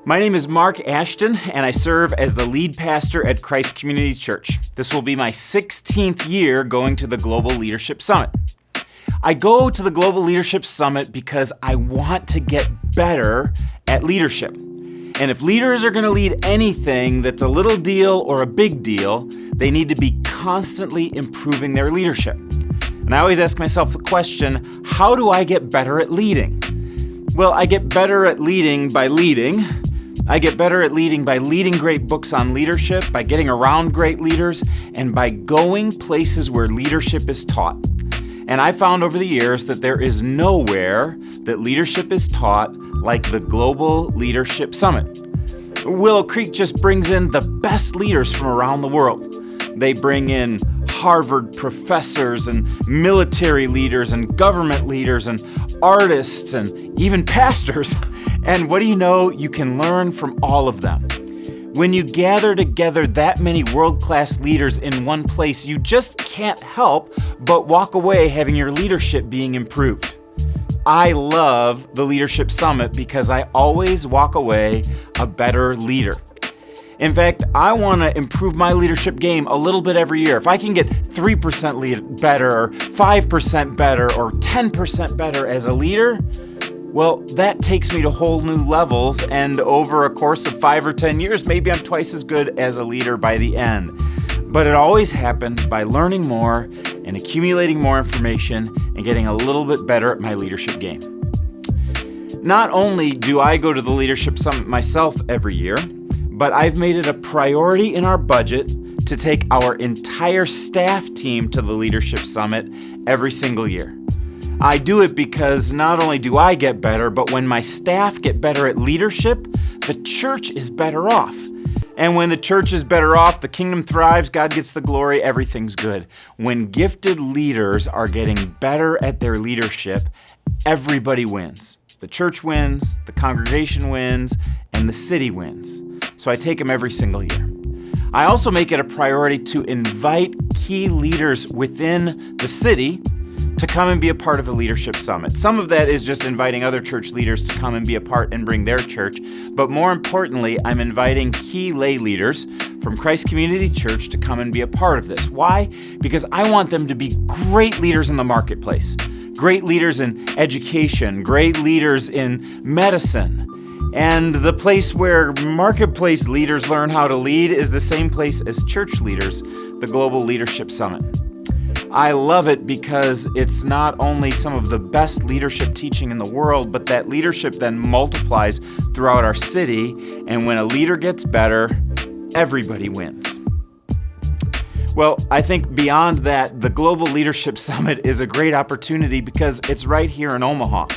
My name is Mark Ashton, and I serve as the lead pastor at Christ Community Church. This will be my 16th year going to the Global Leadership Summit. I go to the Global Leadership Summit because I want to get better at leadership. And if leaders are going to lead anything that's a little deal or a big deal, they need to be constantly improving their leadership. And I always ask myself the question, how do I get better at leading? Well, I get better at leading by leading. I get better at leading by reading great books on leadership, by getting around great leaders, and by going places where leadership is taught. And I found over the years that there is nowhere that leadership is taught like the Global Leadership Summit. Willow Creek just brings in the best leaders from around the world. They bring in Harvard professors and military leaders and government leaders and artists and even pastors. And what do you know? You can learn from all of them. When you gather together that many world-class leaders in one place, you just can't help but walk away having your leadership being improved. I love the Leadership Summit because I always walk away a better leader. In fact, I want to improve my leadership game a little bit every year. If I can get 3% better or 5% better or 10% better as a leader, well, that takes me to whole new levels, and over a course of 5 or 10 years, maybe I'm twice as good as a leader by the end. But it always happens by learning more and accumulating more information and getting a little bit better at my leadership game. Not only do I go to the Leadership Summit myself every year, but I've made it a priority in our budget to take our entire staff team to the Leadership Summit every single year. I do it because not only do I get better, but when my staff get better at leadership, the church is better off. And when the church is better off, the kingdom thrives, God gets the glory, everything's good. When gifted leaders are getting better at their leadership, everybody wins. The church wins, the congregation wins, and the city wins. So I take them every single year. I also make it a priority to invite key leaders within the city to come and be a part of the Leadership Summit. Some of that is just inviting other church leaders to come and be a part and bring their church. But more importantly, I'm inviting key lay leaders from Christ Community Church to come and be a part of this. Why? Because I want them to be great leaders in the marketplace, great leaders in education, great leaders in medicine. And the place where marketplace leaders learn how to lead is the same place as church leaders, the Global Leadership Summit. I love it because it's not only some of the best leadership teaching in the world, but that leadership then multiplies throughout our city. And when a leader gets better, everybody wins. Well, I think beyond that, the Global Leadership Summit is a great opportunity because it's right here in Omaha.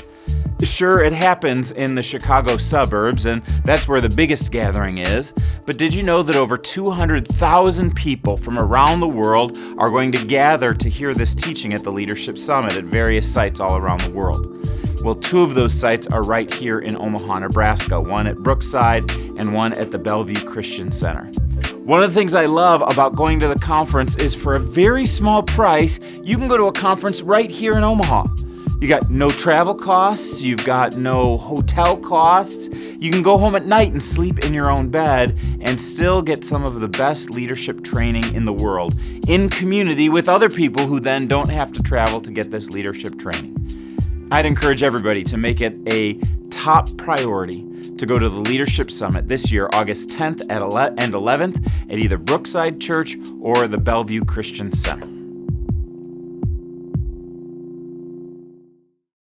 Sure, it happens in the Chicago suburbs, and that's where the biggest gathering is. But did you know that over 200,000 people from around the world are going to gather to hear this teaching at the Leadership Summit at various sites all around the world? Well, 2 of those sites are right here in Omaha, Nebraska, one at Brookside and one at the Bellevue Christian Center. One of the things I love about going to the conference is for a very small price, you can go to a conference right here in Omaha. You got no travel costs, you've got no hotel costs, you can go home at night and sleep in your own bed and still get some of the best leadership training in the world, in community with other people who then don't have to travel to get this leadership training. I'd encourage everybody to make it a top priority to go to the Leadership Summit this year, August 10th and 11th at either Brookside Church or the Bellevue Christian Center.